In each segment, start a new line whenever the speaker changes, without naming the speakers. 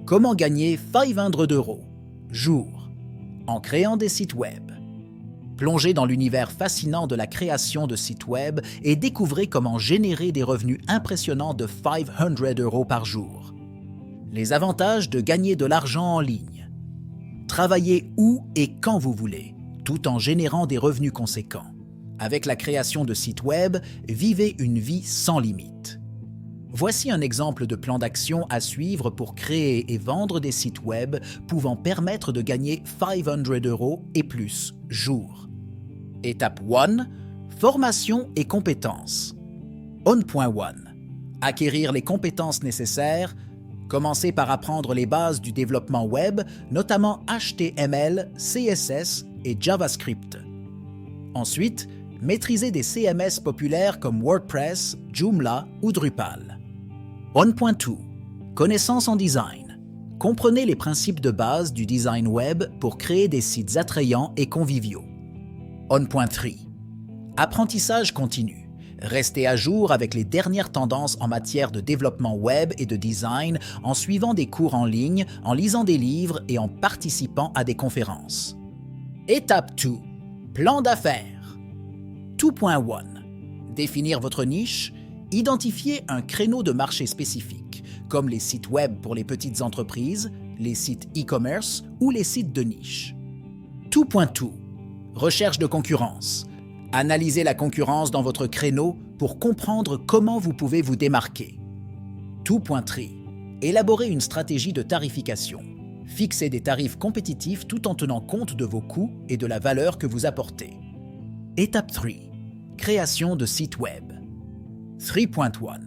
Comment gagner 500 € jour en créant des sites web. Plongez dans l'univers fascinant de la création de sites web et découvrez comment générer des revenus impressionnants de 500 € par jour. Les avantages de gagner de l'argent en ligne. Travaillez où et quand vous voulez, tout en générant des revenus conséquents. Avec la création de sites web, vivez une vie sans limite. Voici un exemple de plan d'action à suivre pour créer et vendre des sites web pouvant permettre de gagner 500 € et plus jour. Étape 1. Formation et compétences. On.1. Acquérir les compétences nécessaires. Commencez par apprendre les bases du développement web, notamment HTML, CSS et JavaScript. Ensuite, maîtrisez des CMS populaires comme WordPress, Joomla ou Drupal. On.2. Connaissances en design. Comprenez les principes de base du design web pour créer des sites attrayants et conviviaux. On.3. Apprentissage continu. Restez à jour avec les dernières tendances en matière de développement web et de design en suivant des cours en ligne, en lisant des livres et en participant à des conférences. Étape 2. Plan d'affaires. 2.1. Définir votre niche. Identifiez un créneau de marché spécifique, comme les sites web pour les petites entreprises, les sites e-commerce ou les sites de niche. 2.2. Recherche de concurrence. Analysez la concurrence dans votre créneau pour comprendre comment vous pouvez vous démarquer. 2.3. Élaborez une stratégie de tarification. Fixez des tarifs compétitifs tout en tenant compte de vos coûts et de la valeur que vous apportez. Étape 3. Création de sites web. 3.1.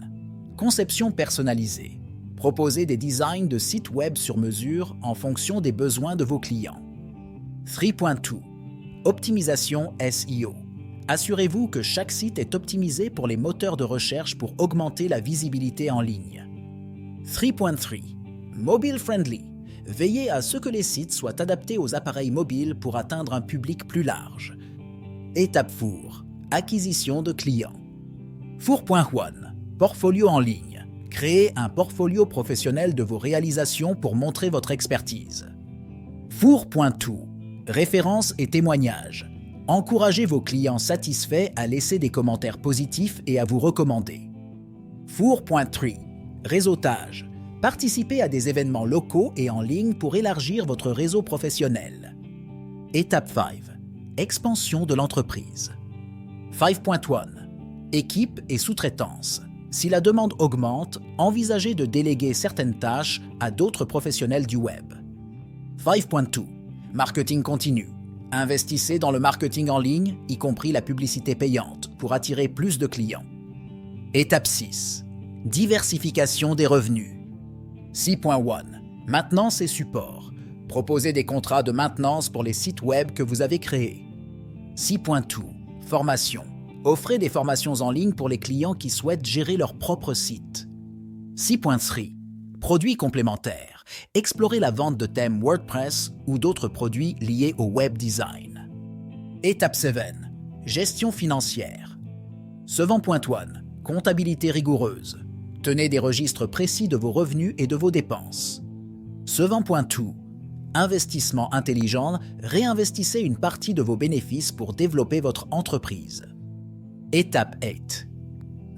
Conception personnalisée. Proposez des designs de sites web sur mesure en fonction des besoins de vos clients. 3.2. Optimisation SEO. Assurez-vous que chaque site est optimisé pour les moteurs de recherche pour augmenter la visibilité en ligne. 3.3. Mobile friendly. Veillez à ce que les sites soient adaptés aux appareils mobiles pour atteindre un public plus large. Étape 4. Acquisition de clients. 4.1. Portfolio en ligne. Créez un portfolio professionnel de vos réalisations pour montrer votre expertise. 4.2. Références et témoignages. Encouragez vos clients satisfaits à laisser des commentaires positifs et à vous recommander. 4.3. Réseautage. Participez à des événements locaux et en ligne pour élargir votre réseau professionnel. Étape 5. Expansion de l'entreprise. 5.1. Équipe et sous-traitance. Si la demande augmente, envisagez de déléguer certaines tâches à d'autres professionnels du web. 5.2. Marketing continu. Investissez dans le marketing en ligne, y compris la publicité payante, pour attirer plus de clients. Étape 6. Diversification des revenus. 6.1. Maintenance et support. Proposez des contrats de maintenance pour les sites web que vous avez créés. 6.2. Formation. Offrez des formations en ligne pour les clients qui souhaitent gérer leur propre site. 6.3. Produits complémentaires. Explorez la vente de thèmes WordPress ou d'autres produits liés au web design. Étape 7. Gestion financière. 7.1. Comptabilité rigoureuse. Tenez des registres précis de vos revenus et de vos dépenses. 7.2. Investissement intelligent. Réinvestissez une partie de vos bénéfices pour développer votre entreprise. Étape 8.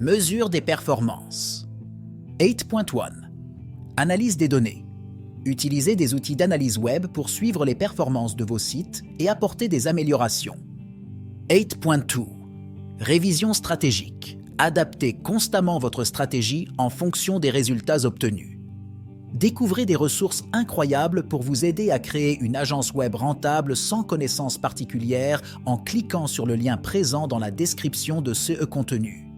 Mesure des performances. 8.1. Analyse des données. Utilisez des outils d'analyse web pour suivre les performances de vos sites et apporter des améliorations. 8.2. Révision stratégique. Adaptez constamment votre stratégie en fonction des résultats obtenus. Découvrez des ressources incroyables pour vous aider à créer une agence web rentable sans connaissances particulières en cliquant sur le lien présent dans la description de ce contenu.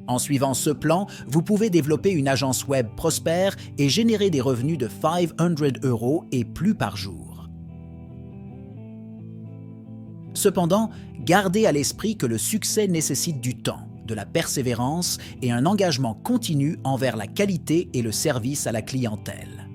En suivant ce plan, vous pouvez développer une agence web prospère et générer des revenus de 500 € et plus par jour. Cependant, gardez à l'esprit que le succès nécessite du temps, de la persévérance et un engagement continu envers la qualité et le service à la clientèle.